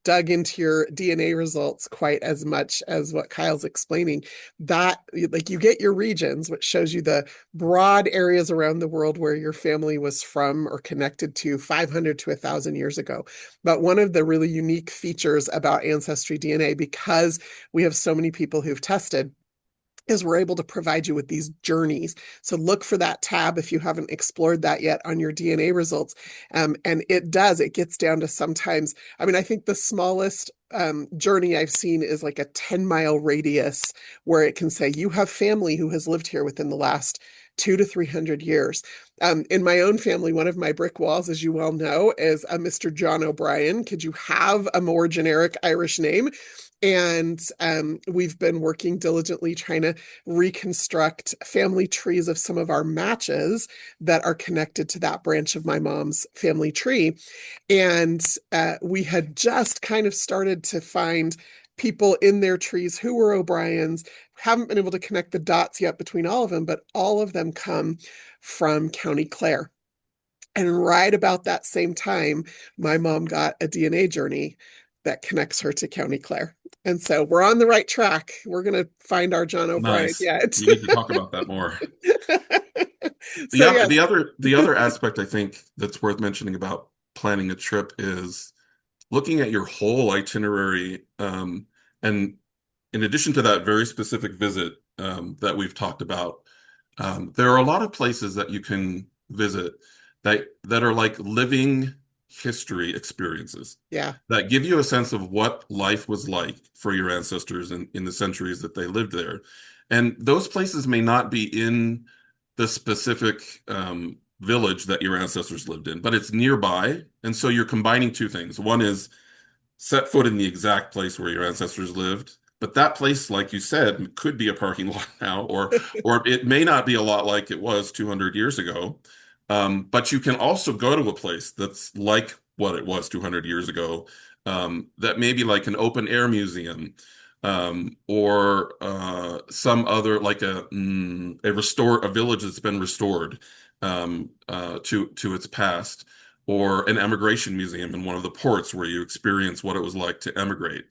dug into your DNA results quite as much as what Kyle's explaining, that like you get your regions, which shows you the broad areas around the world where your family was from or connected to 500 to 1,000 years ago. But one of the really unique features about Ancestry DNA, because we have so many people who've tested, is we're able to provide you with these journeys. So look for that tab if you haven't explored that yet on your DNA results. And it gets down to sometimes, I mean, I think the smallest journey I've seen is like a 10-mile radius where it can say you have family who has lived here within the last 200 to 300 years. In my own family, one of my brick walls, as you well know, is a Mr. John O'Brien. Could you have a more generic Irish name? And we've been working diligently trying to reconstruct family trees of some of our matches that are connected to that branch of my mom's family tree. And we had just kind of started to find people in their trees who were O'Briens. Haven't been able to connect the dots yet between all of them, but all of them come from County Clare. And right about that same time, my mom got a DNA journey that connects her to County Clare. And so we're on the right track. We're going to find our John O'Brien Nice. yet. We need to talk about that more. So yes. The other aspect I think that's worth mentioning about planning a trip is looking at your whole itinerary, and in addition to that very specific visit that we've talked about, there are a lot of places that you can visit that are like living history experiences Yeah. that give you a sense of what life was like for your ancestors in the centuries that they lived there. And those places may not be in the specific village that your ancestors lived in, but it's nearby. And so you're combining two things. One is set foot in the exact place where your ancestors lived. But that place, like you said, could be a parking lot now, or it may not be a lot like it was 200 years ago. But you can also go to a place that's like what it was 200 years ago, that may be like an open air museum, or some other like a village that's been restored to its past, or an emigration museum in one of the ports where you experience what it was like to emigrate.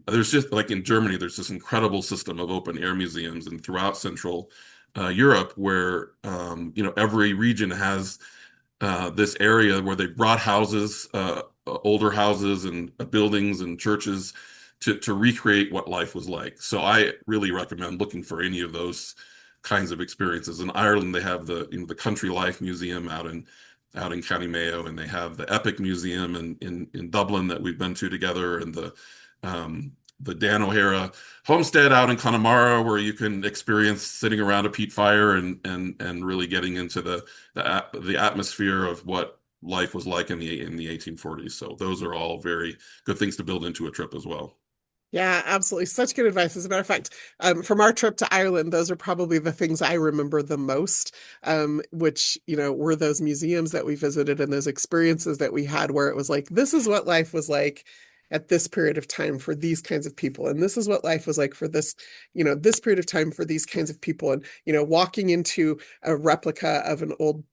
There's just like in Germany, there's this incredible system of open air museums, and throughout Central Europe, where every region has this area where they brought houses, older houses and buildings and churches to recreate what life was like. So I really recommend looking for any of those kinds of experiences. In Ireland, they have the Country Life Museum out in County Mayo, and they have the Epic Museum in Dublin that we've been to together, and the Dan O'Hara homestead out in Connemara, where you can experience sitting around a peat fire and really getting into the atmosphere of what life was like in the 1840s. So those are all very good things to build into a trip as well. Yeah, absolutely. Such good advice. As a matter of fact, from our trip to Ireland, those are probably the things I remember the most, which, were those museums that we visited and those experiences that we had where it was like, this is what life was like at this period of time for these kinds of people. And this is what life was like for this period of time for these kinds of people. And, walking into a replica of an old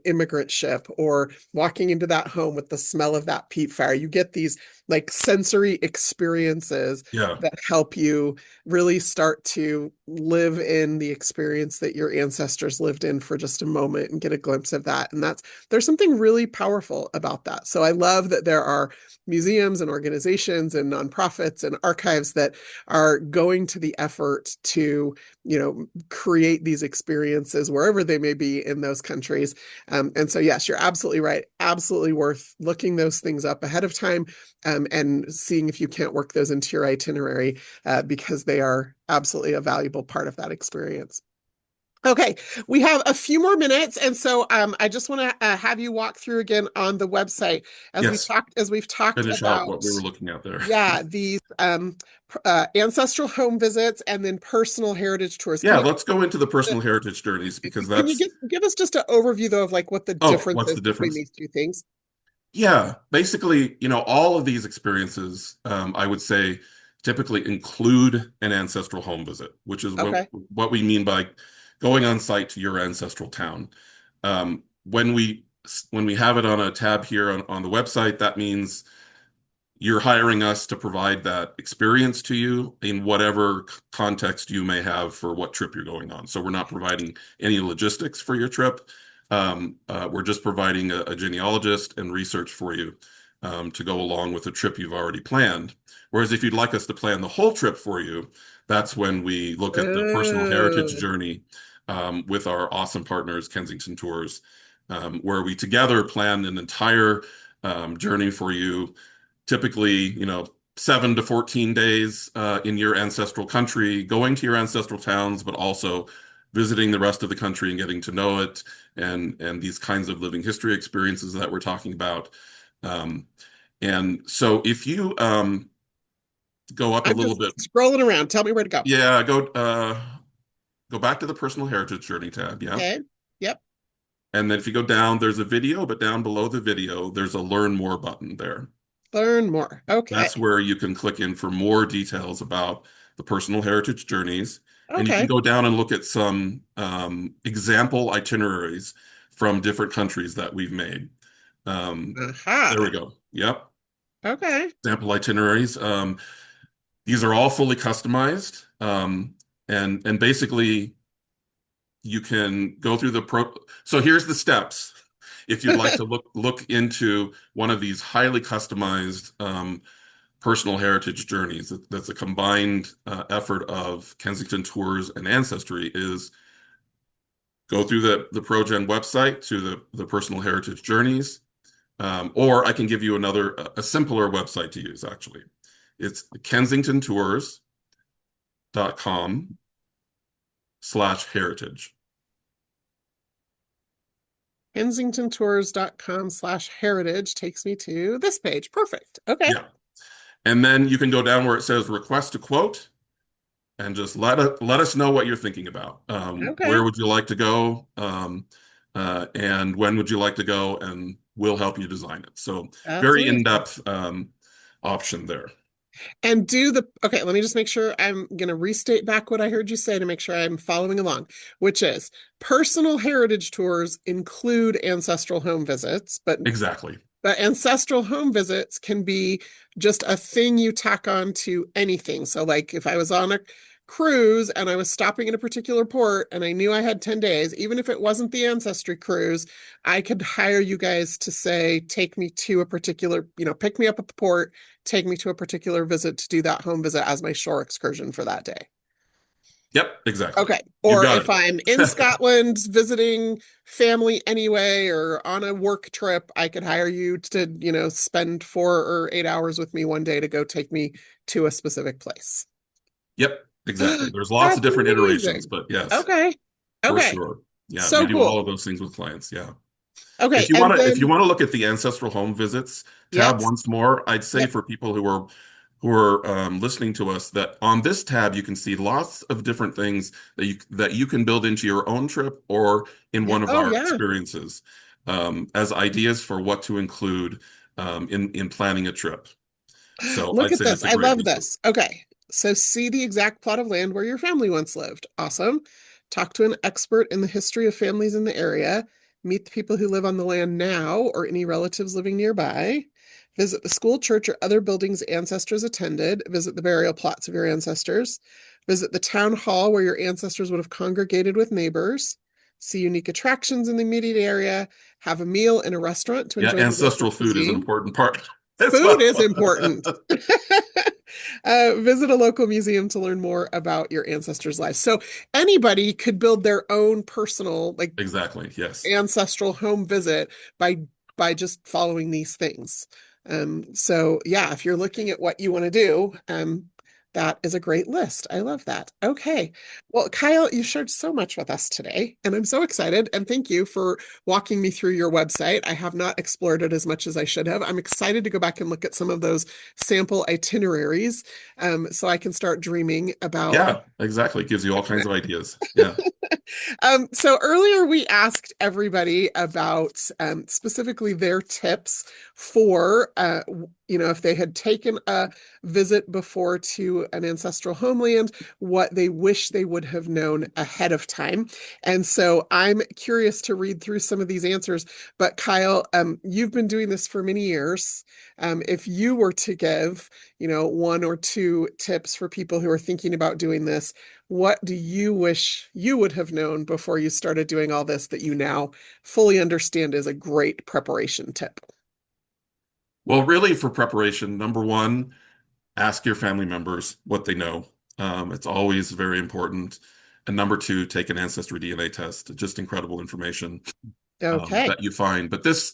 immigrant ship, or walking into that home with the smell of that peat fire, you get these like sensory experiences Yeah. that help you really start to live in the experience that your ancestors lived in for just a moment and get a glimpse of that. And there's something really powerful about that. So I love that there are museums and organizations and nonprofits and archives that are going to the effort to, create these experiences wherever they may be in those countries. And so, yes, you're absolutely right. Absolutely worth looking those things up ahead of time, and seeing if you can't work those into your itinerary, because they are absolutely a valuable part of that experience. Okay, we have a few more minutes, and so I just want to have you walk through again on the website Yes. as we've talked Finish out about. what we were looking at there. Yeah, these ancestral home visits and then personal heritage tours. Yeah, let's go into the personal heritage journeys because Can you that's, give us just an overview though of like what the oh, difference what's is the between difference? these two things? Yeah, basically, all of these experiences, I would say, typically include an ancestral home visit, which is what Okay. what we mean by going on site to your ancestral town. When we have it on a tab here on the website, that means you're hiring us to provide that experience to you in whatever context you may have for what trip you're going on. So we're not providing any logistics for your trip. We're just providing a genealogist and research for you, to go along with the trip you've already planned. Whereas if you'd like us to plan the whole trip for you, that's when we look at the personal heritage Oh, journey, with our awesome partners, Kensington Tours, where we together plan an entire journey for you, typically, 7 to 14 days in your ancestral country, going to your ancestral towns, but also visiting the rest of the country and getting to know it, and these kinds of living history experiences that we're talking about. Um, and so if you go up a I'm little just bit, scrolling around. Tell me where to go. yeah, go back to the personal heritage journey tab, yeah. Okay. Yep. And then if you go down, there's a video, but down below the video, there's a learn more button there. Learn more. Okay. That's where you can click in for more details about the personal heritage journeys. And you can Okay. go down and look at some example itineraries from different countries that we've made. There we Aha. go. Yep. Okay. Example itineraries. These are all fully customized. And basically, you can go through the pro. So here's the steps. If you'd like to look into one of these highly customized personal heritage journeys, that's a combined effort of Kensington Tours and Ancestry, is go through the ProGen website to the personal heritage journeys, or I can give you a simpler website to use, actually. It's kensingtontours.com/heritage. kensingtontours.com/heritage takes me to this page. Perfect. Okay. Yeah. And then you can go down where it says request a quote and just let us know what you're thinking about. Okay. Where would you like to go? And when would you like to go? And we'll help you design it. So That's very amazing. in-depth option there. And okay, let me just make sure I'm going to restate back what I heard you say to make sure I'm following along, which is personal heritage tours include ancestral home visits, Exactly. but ancestral home visits can be just a thing you tack on to anything. So, like if I was on a cruise and I was stopping in a particular port and I knew I had 10 days, even if it wasn't the Ancestry cruise, I could hire you guys to say, take me to a particular, pick me up at the port, take me to a particular visit to do that home visit as my shore excursion for that day. Yep, exactly. Okay. You've Or got if I'm in it. Scotland visiting family anyway, or on a work trip, I could hire you to, spend 4 or 8 hours with me one day to go take me to a specific place. Yep, exactly. There's lots of That's different iterations, amazing. but yes, Okay. for Okay. sure. Yeah, we So do all of cool. those things with clients. Yeah. Okay. And If you then, want to look at the ancestral home visits tab yes. once more, I'd say Yep. for people who are listening to us that on this tab you can see lots of different things that you can build into your own trip or in Yeah. one of Oh, our yeah. experiences as ideas for what to include in planning a trip. So Look I'd at say this. that's a I great love resource. this. Okay. So see the exact plot of land where your family once lived. Awesome. Talk to an expert in the history of families in the area. Meet the people who live on the land now or any relatives living nearby. Visit the school, church, or other buildings ancestors attended. Visit the burial plots of your ancestors. Visit the town hall where your ancestors would have congregated with neighbors. See unique attractions in the immediate area. Have a meal in a restaurant to Yeah, enjoy the local ancestral food is an cuisine. important part as Food well. is important. Visit a local museum to learn more about your ancestors' lives. So anybody could build their own personal, like Exactly. Yes. ancestral home visit by just following these things. So yeah, if you're looking at what you want to do, that is a great list. I love that. Okay. Well, Kyle, you shared so much with us today, and I'm so excited. And thank you for walking me through your website. I have not explored it as much as I should have. I'm excited to go back and look at some of those sample itineraries, so I can start dreaming about. Yeah, exactly. Gives you all kinds of ideas. Yeah. So earlier we asked everybody about specifically their tips for, if they had taken a visit before to an ancestral homeland, what they wish they would have known ahead of time. And so I'm curious to read through some of these answers. But Kyle, you've been doing this for many years. If you were to give, one or two tips for people who are thinking about doing this, what do you wish you would have known before you started doing all this that you now fully understand is a great preparation tip? Well, really, for preparation, number one, ask your family members what they know. It's always very important. And number two, take an ancestry DNA test. Just incredible information Okay. that you find. But this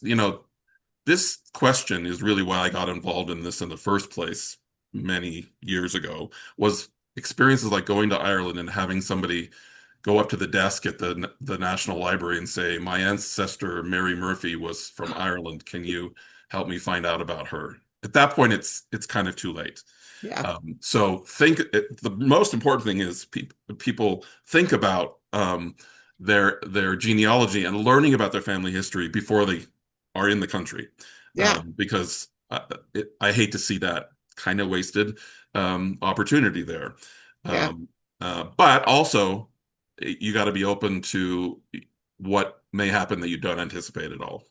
question is really why I got involved in this in the first place many years ago, was experiences like going to Ireland and having somebody go up to the desk at the National Library and say, "My ancestor Mary Murphy was from Ireland. Can you help me find out about her?" At that point, it's kind of too late. Yeah. So the most important thing is people think about their genealogy and learning about their family history before they are in the country, Yeah. because I hate to see that kind of wasted opportunity there. Yeah. Um, but also, you got to be open to what may happen that you don't anticipate at all.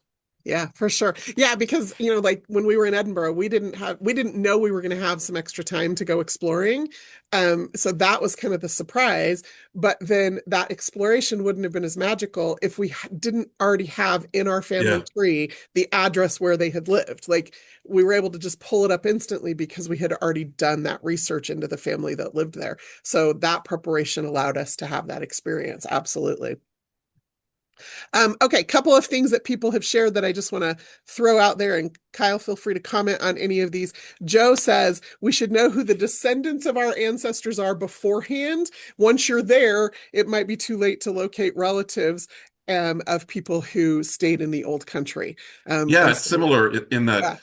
Yeah, for sure. Yeah, because like when we were in Edinburgh, we didn't know we were going to have some extra time to go exploring. So that was kind of the surprise. But then that exploration wouldn't have been as magical if we didn't already have in our family Yeah. tree the address where they had lived. Like we were able to just pull it up instantly because we had already done that research into the family that lived there. So that preparation allowed us to have that experience. Absolutely. Okay, couple of things that people have shared that I just want to throw out there, and Kyle, feel free to comment on any of these. Joe says we should know who the descendants of our ancestors are beforehand. Once you're there, it might be too late to locate relatives of people who stayed in the old country. Yeah, And it's so, similar in that yeah,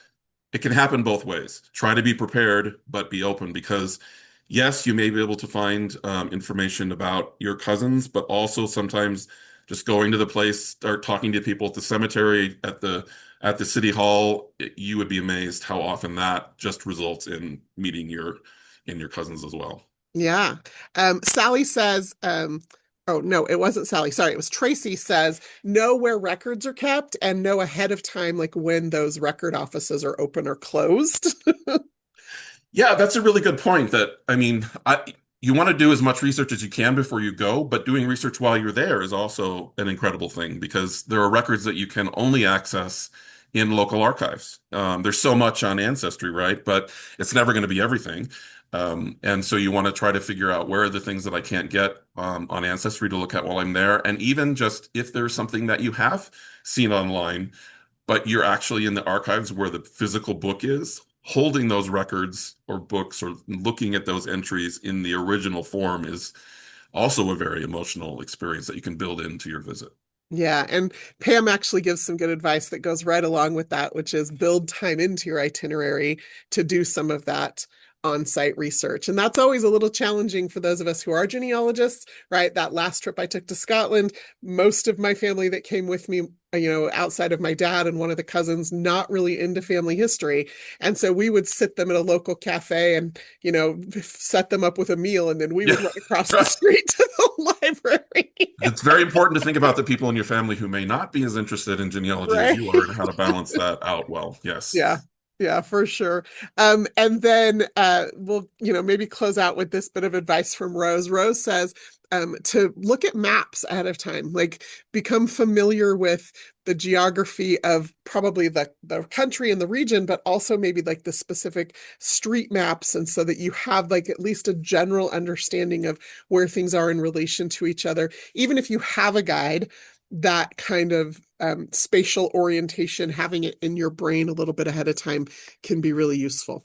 it can happen both ways. Try to be prepared, but be open because, yes, you may be able to find information about your cousins, but also sometimes just going to the place, start talking to people at the cemetery, at the city hall, you would be amazed how often that just results in meeting your cousins as well. yeah. Sally says, oh no, it wasn't Sally. Sorry, it was Tracy says, know where records are kept and know ahead of time, like when those record offices are open or closed. Yeah, that's a really good point that I mean, you want to do as much research as you can before you go, but doing research while you're there is also an incredible thing because there are records that you can only access in local archives. There's so much on Ancestry, right? But it's never going to be everything. And so you want to try to figure out where are the things that I can't get on Ancestry to look at while I'm there. And even just if there's something that you have seen online, but you're actually in the archives where the physical book is, holding those records or books or looking at those entries in the original form is also a very emotional experience that you can build into your visit. Yeah, and Pam actually gives some good advice that goes right along with that, which is build time into your itinerary to do some of that on-site research. And that's always a little challenging for those of us who are genealogists, right? That last trip I took to Scotland, most of my family that came with me, outside of my dad and one of the cousins, not really into family history. And so we would sit them at a local cafe and, set them up with a meal, and then we Yeah. would run across the street to the library. It's very important to think about the people in your family who may not be as interested in genealogy as Right. you are and how to balance that out well. Yes. Yeah. Yeah, for sure. And then we'll, maybe close out with this bit of advice from Rose. Rose says to look at maps ahead of time, like become familiar with the geography of probably the country and the region, but also maybe like the specific street maps. And so that you have like at least a general understanding of where things are in relation to each other. Even if you have a guide, that kind of spatial orientation, having it in your brain a little bit ahead of time can be really useful.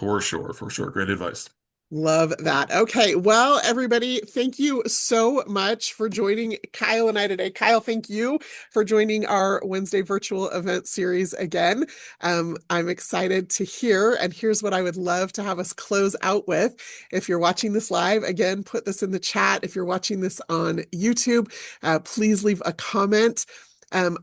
For sure. For sure. Great advice. Love that. Okay. Well, everybody, thank you so much for joining Kyle and I today. Kyle, thank you for joining our Wednesday virtual event series again. I'm excited to hear, and here's what I would love to have us close out with. If you're watching this live, again, put this in the chat. If you're watching this on YouTube, please leave a comment.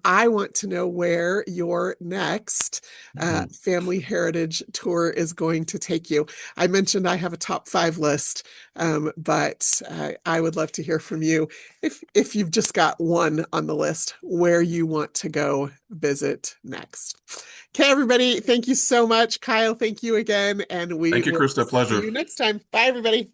I want to know where your next Mhm. family heritage tour is going to take you. I mentioned I have a top 5 list, but I would love to hear from you if you've just got one on the list where you want to go visit next. Okay, everybody, thank you so much. Kyle, thank you again, and we Thank you, will Krista. see Pleasure. you next time. Bye, everybody.